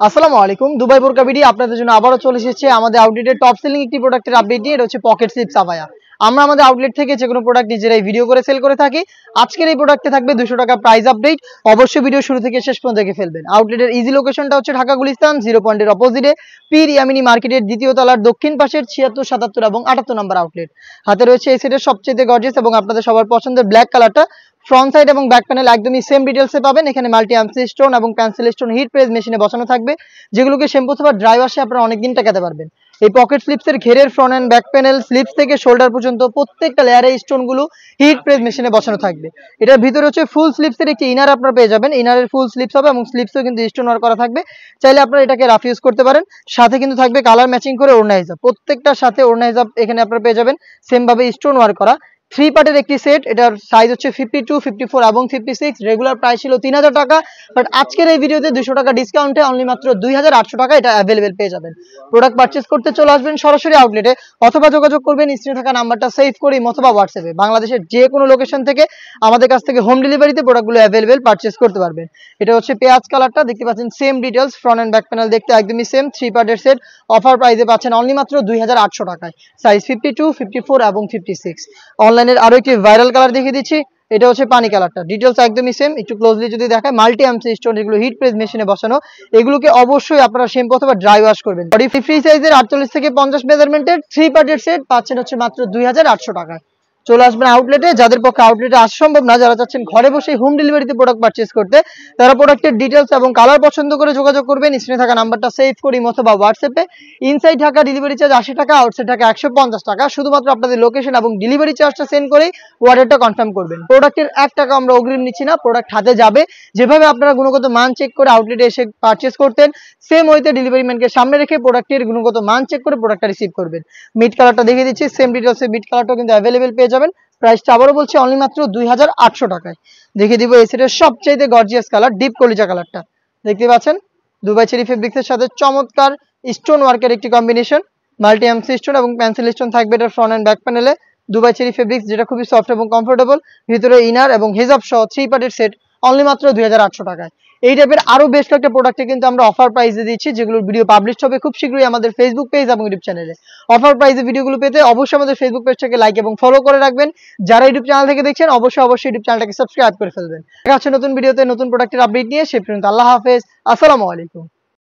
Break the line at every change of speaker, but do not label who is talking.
আসসালামু আলাইকুম। দুবাই বোরকা বিডি আপনাদের জন্য আবারও চলে এসেছে আমাদের আউটলেটের টপ সেলিং একটি প্রোডাক্টের আপডেট নিয়ে। এটা হচ্ছে পকেট স্লিপ সাফায়া। আমরা আমাদের আউটলেট থেকে যে কোনো প্রোডাক্ট নিজেরাই ভিডিও করে সেল করে থাকি। আজকের এই প্রোডাক্টে থাকবে 200 টাকা প্রাইস আপডেট। অবশ্যই ভিডিও শুরু থেকে শেষ পর্যন্ত দেখে ফেলবেন। আউটলেটের ইজি লোকেশনটা হচ্ছে ঢাকা গুলিস্তান 0 পয়েন্টের অপোজিটে পীর ইয়ামিনী মার্কেটের দ্বিতীয় তলার দক্ষিণ পাশের 76, 77 এবং 78 নম্বর আউটলেট। হাতে রয়েছে এই সেটের সবচেয়ে গর্জিয়াস এবং আপনাদের সবার পছন্দের ব্ল্যাক কালারটা। ফ্রন্ট সাইড এবং ব্যাক প্যানেল একদমই সেম ডিটেলসে পাবেন। এখানে মাল্টি আর্মসি স্টোন এবং পেন্সিল স্টোন হিট প্রেস মেশিনে বসানো থাকবে, যেগুলোকে শ্যাম্পু অথবা ড্রাই ওয়াশে আপনারা অনেকদিন টাকাতে পারবেন। এই পকেট স্লিপসের ঘেরের front and back panel slips থেকে শোল্ডার পর্যন্ত প্রত্যেকটা লেয়ারে স্টোনগুলো হিট প্রেস মেশিনে বসানো থাকবে। এটার ভিতরে হচ্ছে ফুল স্লিপসের একটি ইনার আপনারা পেয়ে যাবেন। ইনারের ফুল স্লিপস হবে এবং স্লিপসও কিন্তু স্টোন ওয়ার্ক করা থাকবে। চাইলে আপনারা এটাকে রাফ ইউজ করতে পারেন। সাথে কিন্তু থাকবে কালার ম্যাচিং করে ওড়না হিজাব, প্রত্যেকটার সাথে ওড়না হিজাব এখানে আপনারা পেয়ে যাবেন সেম ভাবে স্টোন ওয়ার্ক করা। 3 পার্টের একটি সেট। এটার সাইজ হচ্ছে 52, 54 এবং 56। রেগুলার প্রাইস ছিল 3000 টাকা, বাট আজকের এই ভিডিওতে 200 টাকা ডিসকাউন্টে অনলি মাত্র 2800 টাকা এটা অ্যাভেলেবেল পেয়ে যাবেন। প্রোডাক্ট পারচেজ করতে চলে আসবেন সরাসরি আউটলেটে, অথবা যোগাযোগ করবেন স্ক্রিনে থাকা নাম্বারটা সেভ করে অথবা হোয়াটসঅ্যাপে। বাংলাদেশের যে কোনো লোকেশন থেকে আমাদের কাছ থেকে হোম ডেলিভারিতে প্রোডাক্টগুলো অ্যাভেলেবেল পারচেজ করতে পারবেন। এটা হচ্ছে পেঁয়াজ কালারটা, দেখতে পাচ্ছেন same details, front and back panel দেখতে একদমই সেম। 3 পার্টের সেট অফার প্রাইসে পাচ্ছেন অনলি মাত্র 2800 টাকায়, সাইজ 52, 54 এবং 56। অনলাইনের আরো একটি ভাইরাল কালার দেখিয়ে দিচ্ছি। এটা হচ্ছে পানি কালারটা, ডিটেলস একদমই সেম। একটু ক্লোজলি যদি দেখায়, মাল্টি আর্মসি স্টোন, এগুলো হিট প্রেস মেশিনে বসানো। এগুলোকে অবশ্যই আপনারা শ্যাম্পু অথবা ড্রাই ওয়াশ করবেন। বডি ফ্রি সাইজের 48 থেকে 50 মেজারমেন্টের 3 পার্টের সেট পাচ্ছেন হচ্ছে মাত্র 2800 টাকায়। চলে আসবেন আউটলেটে। যাদের পক্ষে আউটলেটে আসা সম্ভব না, যারা চাচ্ছেন ঘরে বসে হোম ডেলিভারিতে প্রোডাক্ট পারচেজ করতে, তারা প্রোডাক্টের ডিটেলস এবং কালার পছন্দ করে যোগাযোগ করবেন স্ক্রিনে থাকা নাম্বারটা সেভ করি অথবা হোয়াটসঅ্যাপে। ইনসাইড ঢাকা ডেলিভারি চার্জ 80 টাকা, আউটসাইড ঢাকা 150 টাকা। শুধুমাত্র আপনাদের লোকেশন এবং ডেলিভারি চার্জটা সেন্ড করেই অর্ডারটা কনফার্ম করবেন। প্রোডাক্টের 1 টাকা আমরা অগ্রিম নিচ্ছি না, প্রোডাক্ট হাতে যাবে। যেভাবে আপনারা গুণগত মান চেক করে আউটলেটে এসে পারচেজ করতেন, সেম ওয়েতে ডেলিভারি ম্যানকে সামনে রেখে প্রোডাক্টের গুণগত মান চেক করে প্রোডাক্টটা রিসিভ করবেন। মিড কালারটা দেখিয়ে দিচ্ছি, সেম ডিটেলসে মিড কালারটাও কিন্তু অ্যাভেলেবেল পেয়ে যাবেন। প্রাইসটা আবারও বলছি অনলি মাত্র 2800 টাকায়। দেখিয়ে দিব এই সেটের সবচেয়ে গর্জিয়াস কালার, ডিপ কলিজা কালারটা। দেখতে পাচ্ছেন দুবাই চেরি ফেব্রিক্সের সাথে চমৎকার স্টোন ওয়ার্কের একটি কম্বিনেশন। মাল্টি এমসি স্টোন এবং পেন্সিল স্টোন থাকবে এটার ফ্রন্ট এন্ড ব্যাক প্যানেলে। দুবাই চেরি ফেব্রিক্স, যেটা খুবই সফট এবং কমফোর্টেবল। ভিতরে ইনার এবং হিজাব সহ 3 পার্টের সেট অনলি মাত্র 2800 টাকায়। এই টাইপের আরো বেশ কয়েকটা প্রোডাক্টে কিন্তু আমরা অফার প্রাইসে দিচ্ছি, যেগুলোর ভিডিও পাবলিশ হবে খুব শীঘ্রই আমাদের ফেসবুক পেজ এবং ইউটিউব চ্যানেলে। অফার প্রাইসে ভিডিওগুলো পেতে অবশ্যই আমাদের ফেসবুক পেজটাকে লাইক এবং ফলো করে রাখবেন। যারা ইউটিউব চ্যানেল থেকে দেখছেন অবশ্যই ইউটিউব চ্যানেলটাকে সাবস্ক্রাইব করে ফেলবেন। দেখা হচ্ছে নতুন ভিডিওতে নতুন প্রোডাক্টের আপডেট নিয়ে। সে পর্যন্ত আল্লাহ হাফেজ, আসসালামু আলাইকুম।